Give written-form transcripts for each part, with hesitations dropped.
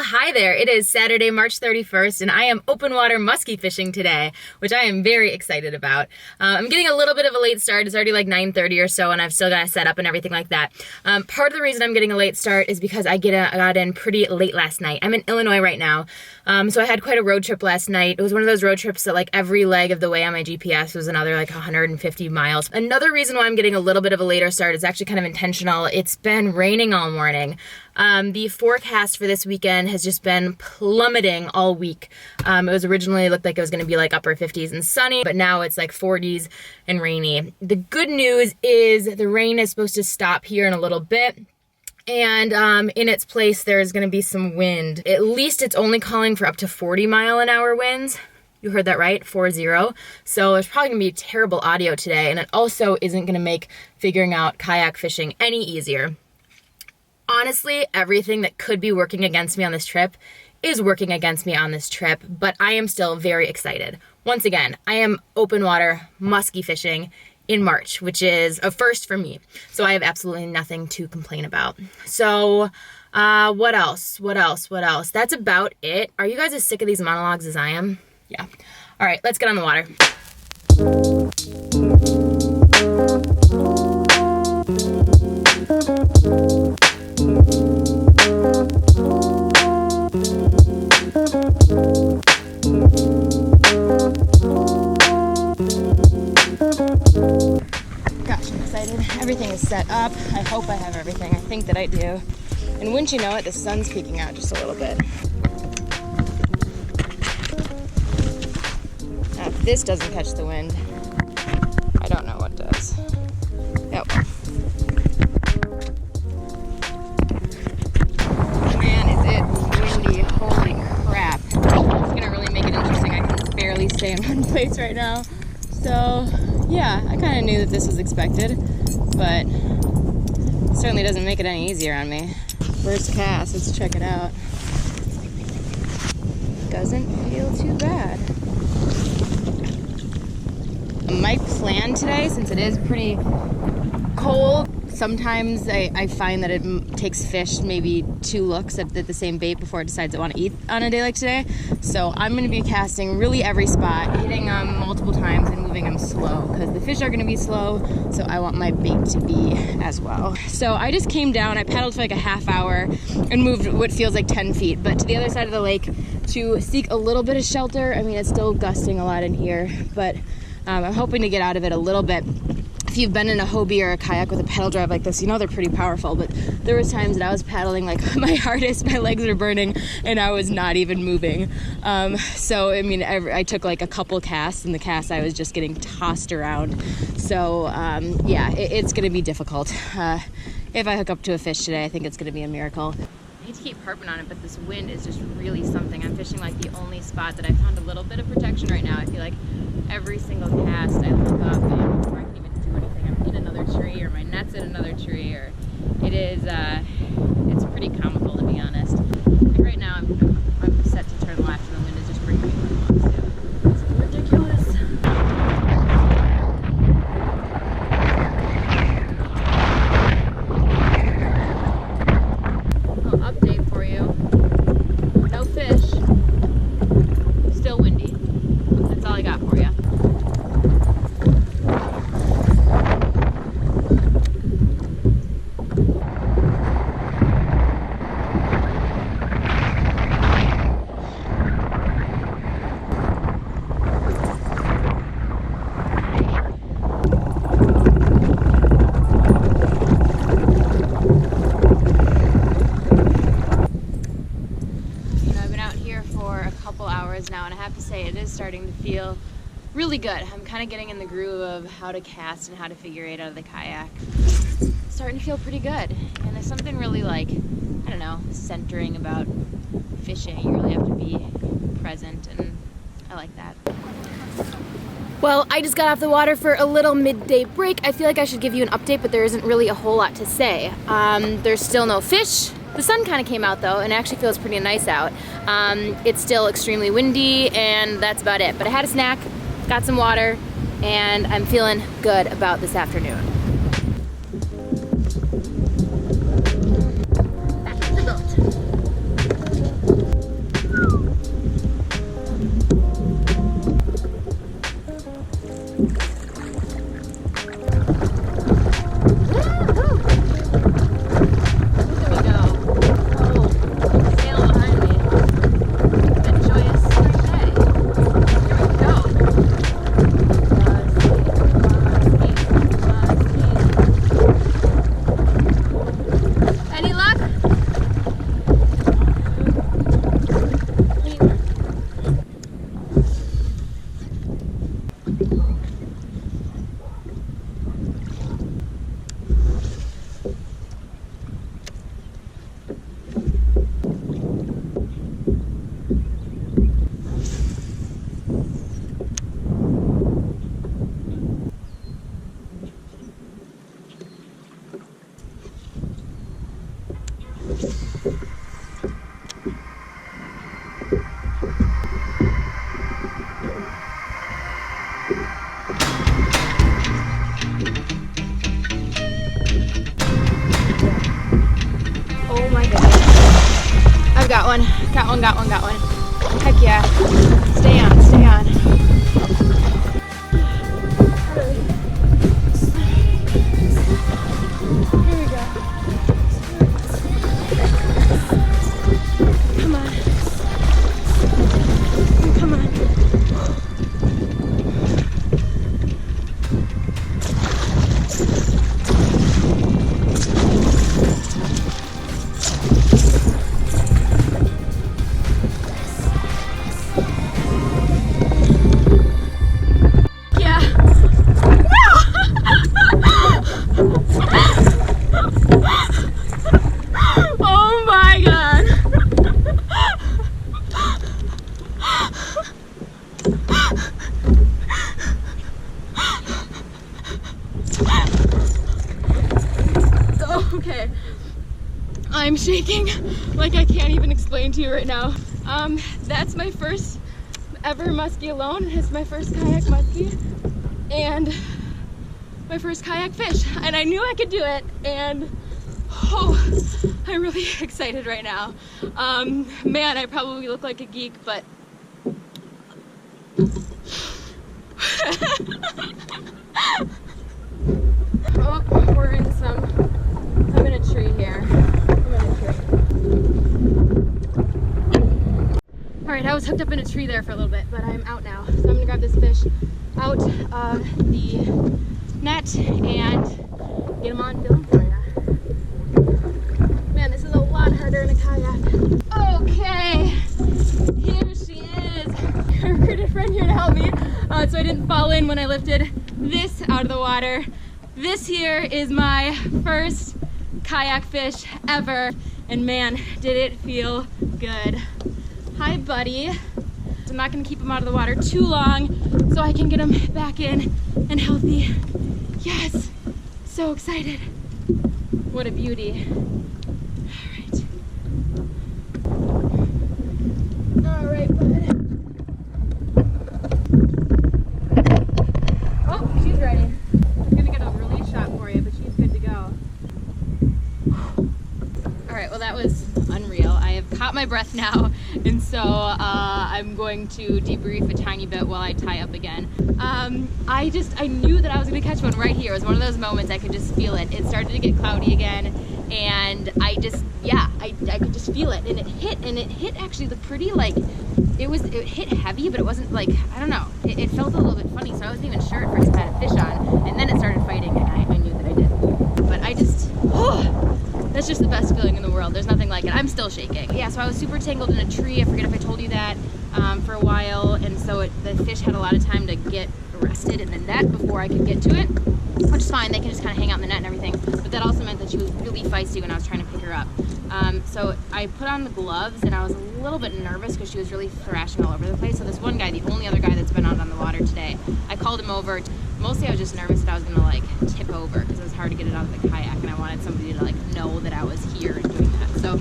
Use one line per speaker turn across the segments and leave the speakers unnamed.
Hi there, it is Saturday, March 31st, and I am open water musky fishing today, which I am very excited about. I'm getting a little bit of a late start. It's already like 9:30 or so, and I've still got to set up and everything like that. Part of the reason I'm getting a late start is because I got in pretty late last night. I'm in Illinois right now, so I had quite a road trip last night. It was one of those road trips that like every leg of the way on my GPS was another like 150 miles. Another reason why I'm getting a little bit of a later start is actually kind of intentional. It's been raining all morning. The forecast for this weekend has just been plummeting all week. It was originally looked like it was going to be like upper 50s and sunny, but now it's like 40s and rainy. The good news is the rain is supposed to stop here in a little bit. And in its place, there's going to be some wind. At least it's only calling for up to 40-mile-an-hour winds. You heard that right, 40. So it's probably going to be terrible audio today. And it also isn't going to make figuring out kayak fishing any easier. Honestly, everything that could be working against me on this trip is working against me on this trip, but I am still very excited. Once again, I am open water musky fishing in March, which is a first for me. So I have absolutely nothing to complain about. So what else? That's about it. Are you guys as sick of these monologues as I am? Yeah. All right, let's get on the water. Gosh, I'm excited. Everything is set up. I hope I have everything. I think that I do. And wouldn't you know it, the sun's peeking out just a little bit. Now, if this doesn't catch the wind, I don't know what does. Yep. Man, is it windy. Holy crap. It's gonna really make it interesting. I can barely stay in one place right now. So, yeah, I kind of knew that this was expected, but it certainly doesn't make it any easier on me. First cast, let's check it out. Doesn't feel too bad. My plan today, since it is pretty cold, sometimes I find that it takes fish maybe 2 looks at the same bait before it decides it want to eat on a day like today. So I'm going to be casting really every spot, hitting them multiple times and moving them slow because the fish are going to be slow, so I want my bait to be as well. So I just came down, I paddled for like a half hour and moved what feels like 10 feet, but to the other side of the lake to seek a little bit of shelter. I mean, it's still gusting a lot in here, but I'm hoping to get out of it a little bit. If you've been in a Hobie or a kayak with a pedal drive like this, you know they're pretty powerful, but there was times that I was paddling like my hardest, my legs are burning, and I was not even moving. So, I mean, I took like a couple casts, and the cast I was just getting tossed around. So, yeah, it's going to be difficult. If I hook up to a fish today, I think it's going to be a miracle. I hate to keep harping on it, but this wind is just really something. I'm fishing like the only spot that I found a little bit of protection right now. I feel like every single cast I look up and before I can even do anything, I'm in another tree or my net's in another tree, or it is, it's pretty comical to be honest. Like right now I'm set to turn left and the wind is just bringing me where it wants to. It's ridiculous. Update for you. No fish. Still windy. That's all I got for you. Now, and I have to say it is starting to feel really good. I'm kind of getting in the groove of how to cast and how to figure it out of the kayak. Starting to feel pretty good, and there's something really like, I don't know, centering about fishing. You really have to be present, and I like that. Well, I just got off the water for a little midday break. I feel like I should give you an update, but there isn't really a whole lot to say. There's still no fish. The sun kind of came out though, and it actually feels pretty nice out. It's still extremely windy, and that's about it. But I had a snack, got some water, and I'm feeling good about this afternoon. Back to the boat. Oh my goodness. I've got one. Got one. Heck yeah. Stay on. Here we go. Come on. Okay, I'm shaking like I can't even explain to you right now. That's my first ever muskie alone. It's my first kayak muskie and my first kayak fish, and I knew I could do it, and oh, I'm really excited right now. Man, I probably look like a geek, but oh, we're in I'm in a tree here. Alright, I was hooked up in a tree there for a little bit, but I'm out now. So I'm gonna grab this fish out of the net and get him on film for you. Man, this is a lot harder in a kayak. Okay, here she is. I recruited a friend here to help me so I didn't fall in when I lifted this out of the water. This here is my first kayak fish ever, and man, did it feel good. Hi, buddy. I'm not gonna keep him out of the water too long so I can get him back in and healthy. Yes, so excited. What a beauty. All right, bud. Oh, she's ready. I'm gonna get a release shot for you, but she's good to go. All right, well, that was unreal. I have caught my breath now, and so I'm going to debrief a tiny bit while I tie up again. I knew that I was gonna catch one right here. It was one of those moments I could just feel it. It started to get cloudy again, and I could just feel it, and it hit actually the pretty, like, it hit heavy, but it wasn't like, I don't know, it felt a little bit funny, so I wasn't even sure at first if I had a fish on, and then it started fighting, and I knew that I did. But I just, that's just the best feeling in the world. There's nothing like it. I'm still shaking. Yeah, so I was super tangled in a tree. I forget if I told you that, for a while, and so the fish had a lot of time to get arrested in the net before I could get to it. which is fine. They can just kind of hang out in the net and everything. But that also meant that she was really feisty when I was trying to pick her up. So I put on the gloves, and I was a little bit nervous because she was really thrashing all over the place. So this one guy, the only other guy that's been out on the water today, I called him over. Mostly I was just nervous that I was gonna like tip over because it was hard to get it out of the kayak, and I wanted somebody to like know that I was here and doing that. So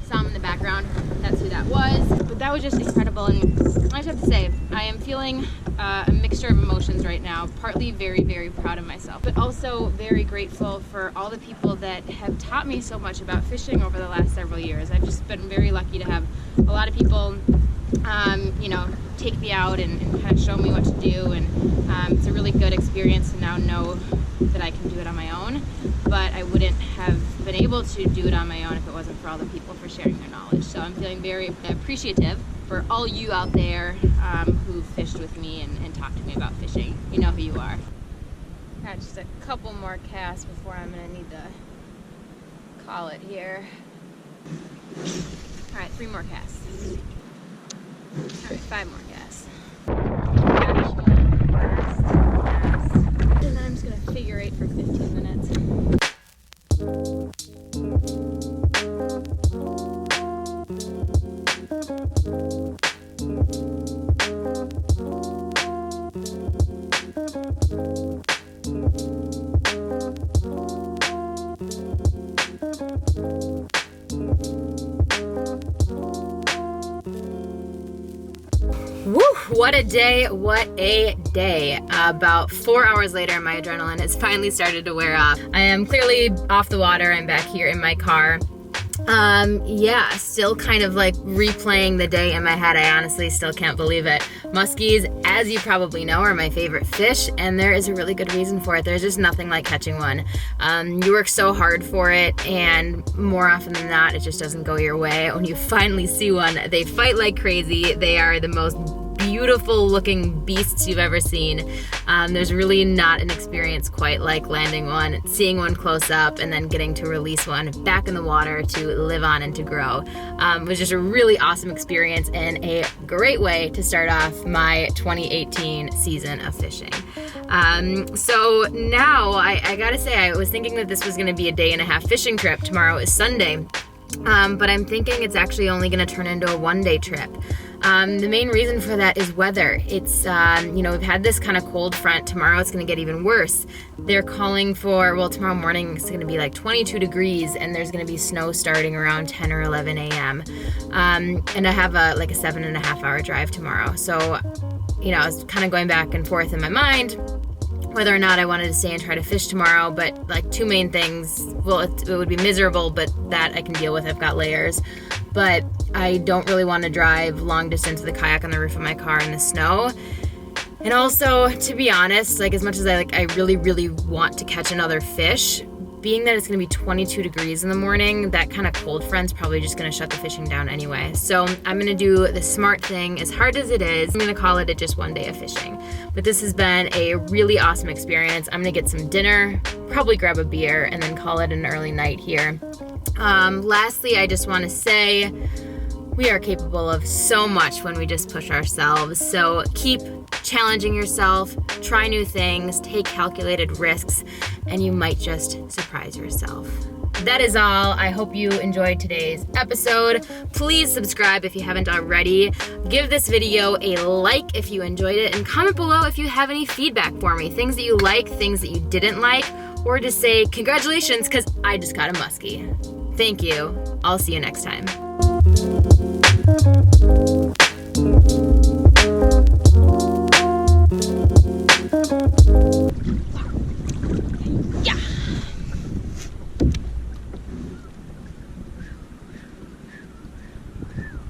saw him in the background, that's who that was. But that was just incredible, and I just have to say, I am feeling a mixture of emotions right now. Partly very, very proud of myself, but also very grateful for all the people that have taught me so much about fishing over the last several years. I've just been very lucky to have a lot of people you know, take me out and kind of show me what to do, and it's a really good experience to now know that I can do it on my own, but I wouldn't have been able to do it on my own if it wasn't for all the people for sharing their knowledge. So I'm feeling very appreciative for all you out there who fished with me and talked to me about fishing. You know who you are. Got just a couple more casts before I'm gonna need to call it here. All right, 3 more casts. All right, 5 more casts. And then I'm just gonna figure 8 for 15 minutes. Woo! What a day, what a day. About 4 hours later, my adrenaline has finally started to wear off. I am clearly off the water. I'm back here in my car. Yeah, still kind of like replaying the day in my head. I honestly still can't believe it. Muskies, as you probably know, are my favorite fish, and there is a really good reason for it. There's just nothing like catching one. You work so hard for it, and more often than not, it just doesn't go your way. When you finally see one, they fight like crazy. They are the most beautiful looking beasts you've ever seen. There's really not an experience quite like landing one, seeing one close up, and then getting to release one back in the water to live on and to grow. It was just a really awesome experience and a great way to start off my 2018 season of fishing. So now I gotta say, I was thinking that this was gonna be a 1.5-day fishing trip. Tomorrow is Sunday. But I'm thinking it's actually only going to turn into a 1-day trip. The main reason for that is weather. It's, you know, we've had this kind of cold front. Tomorrow it's going to get even worse. They're calling for, well, tomorrow morning it's going to be like 22 degrees, and there's going to be snow starting around 10 or 11 a.m. And I have like a 7.5-hour drive tomorrow. So, you know, I was kind of going back and forth in my mind whether or not I wanted to stay and try to fish tomorrow, but like 2 main things. Well, it would be miserable, but that I can deal with. I've got layers. But I don't really want to drive long distance with a kayak on the roof of my car in the snow. And also, to be honest, like as much as I really, really want to catch another fish, being that it's going to be 22 degrees in the morning, that kind of cold front's probably just going to shut the fishing down anyway. So I'm going to do the smart thing. As hard as it is, I'm going to call it just 1 day of fishing. But this has been a really awesome experience. I'm going to get some dinner, probably grab a beer, and then call it an early night here. Lastly, I just want to say we are capable of so much when we just push ourselves. So keep challenging yourself, try new things, take calculated risks, and you might just surprise yourself. That is all. I hope you enjoyed today's episode. Please subscribe if you haven't already. Give this video a like if you enjoyed it, and comment below if you have any feedback for me. Things that you like, things that you didn't like, or just say congratulations because I just caught a muskie. Thank you. I'll see you next time.